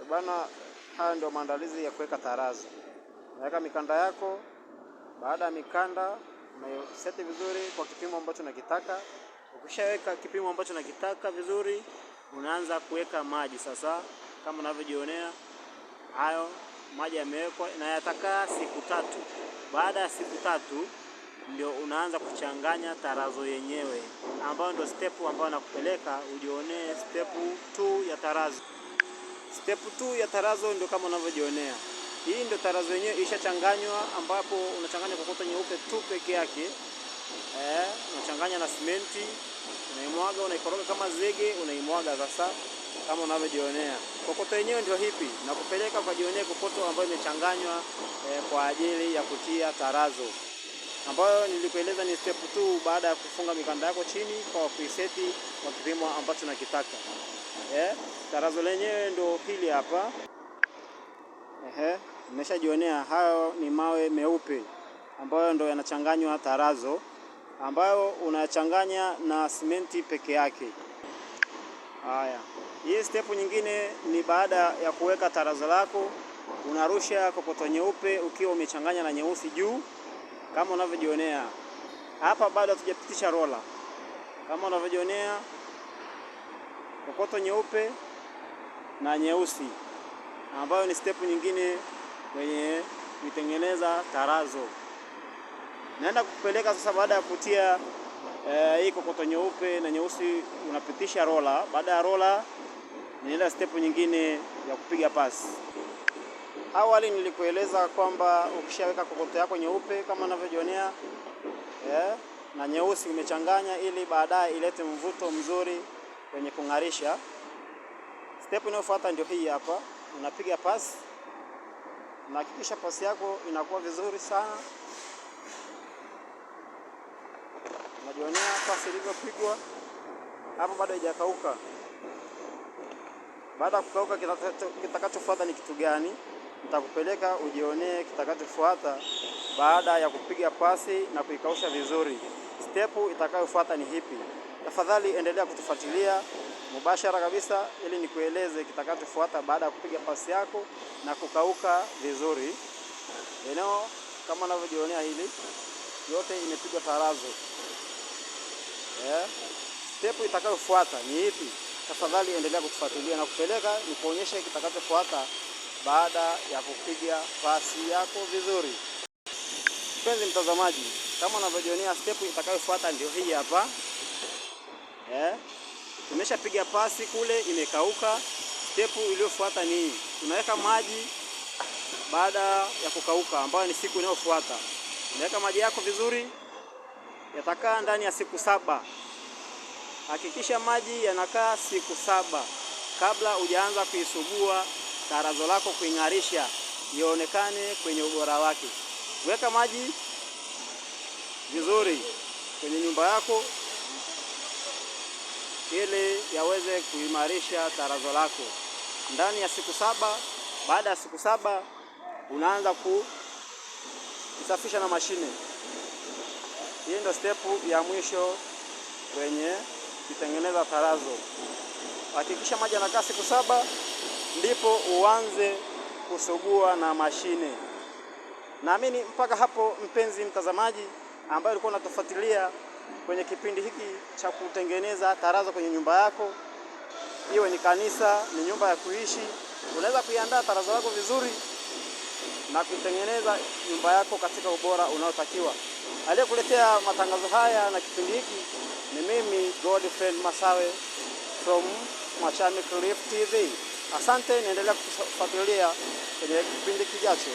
Bana, haya ndio maandalizi ya kuweka tarazo. Unaweka mikanda yako. Baada ya mikanda unaiseti vizuri kwa kipimo ambacho unakitaka. Ukishaweka kipimo ambacho unakitaka vizuri, unaanza kuweka maji. Sasa kama unavyojionea, hayo maji yamewekwa na yatakaa siku 3. Baada ya siku 3 ndio unaanza kuchanganya tarazo yenyewe, ambayo ndio step ambayo nakupeleka ujionee step 2 ya tarazo. Step 2 ya tarazo ndio kama unavyojionea. Hii ndio tarazo yenyewe ishachanganywa, ambapo unachanganya kokoto nyeupe tu peke yake. Unachanganya na simenti, unaimwaga, unaikoroga kama zege, unaimwaga sasa kama unavyojionea. Kokoto yenyewe ndio hipi, na kupeleka kwa jionea kokoto ambayo imechanganywa kwa ajili ya kutia tarazo, ambayo nilikueleza ni step 2 baada ya kufunga mikanda yako chini kwa kuiseti kwa kipimo ambacho nakitaka. Tarazo lenyewe ndio hili hapa. Nimeshajionea hayo ni mawe meupe ambayo ndio yanachanganywa tarazo, ambayo unachanganya na simenti peke yake. Haya, hii step nyingine ni baada ya kuweka tarazo lako, unarusha kokoto nyeupe ukiwa umechanganya na nyeusi juu kama unavyojionea. Hapa bado hatujapitisha rola. Kama unavyojionea, kokoto nyeupe na nyeusi, ambayo ni step nyingine kwenye kutengeneza tarazo. Naenda kupeleka sasa, baada ya kutia hii kokoto nyeupe na nyeusi, unapitisha rola. Baada ya rola, ninaenda step nyingine ya kupiga pasi. Awali nilikueleza kwamba ukishaweka kokoto yako nyeupe kama unavyojionea na nyeusi umechanganya, ili baadaye ilete mvuto mzuri kwenye kung'arisha. Step inayofuata ndio hii hapa. Unapiga pasi. Unahakikisha pasi yako inakuwa vizuri sana. Unajionea pasi ilivyopigwa. Hapo bado haijakauka. Baada ya kukauka, kitakachofuata ni kitu gani? Nitakupeleka ujionee kitakachofuata baada ya kupiga pasi na kuikausha vizuri. Step itakayofuata ni hipi? Tafadhali endelea kutufuatilia mubashara kabisa, ili nikueleze kitakachofuata baada ya kupiga pasi yako na kukauka vizuri. Eneo kama unavyojionea hili yote imepigwa tarazo. Step itakayofuata ni ipi? Tafadhali endelea kutufuatilia na kupeleka nikuonyeshe kitakachofuata baada ya kupiga pasi yako vizuri. Mpenzi mtazamaji, kama unavyojionea, step itakayofuata ndio hii hapa. Tumeshapiga pasi kule, imekauka. Step iliyofuata ni hii. Tunaweka maji baada ya kukauka, ambayo ni siku inayofuata. Unaweka maji yako vizuri, yatakaa ndani ya siku 7. Hakikisha maji yanakaa siku 7 kabla hujaanza kuisugua tarazo lako, kuing'arisha ionekane kwenye ubora wake. Weka maji vizuri kwenye nyumba yako ili yaweze kuimarisha tarazo lako ndani ya siku 7. Baada ya siku 7 unaanza kusafisha na mashine. Hii ndio step ya mwisho kwenye kutengeneza tarazo. Hakikisha maji yanakaa siku 7 ndipo uanze kusugua na mashine. Naamini mpaka hapo, mpenzi mtazamaji ambaye ulikuwa unatufuatilia kwenye kipindi hiki cha kutengeneza tarazo kwenye nyumba yako, iwe ni kanisa, ni nyumba ya kuishi, unaweza kuiandaa tarazo lako vizuri na kutengeneza nyumba yako katika ubora unaotakiwa. Aliyekuletea matangazo haya na kipindi hiki ni mimi Godfrey Masawe from Machame Cliff TV. Asante, niendelea kufuatilia kwenye kipindi kijacho.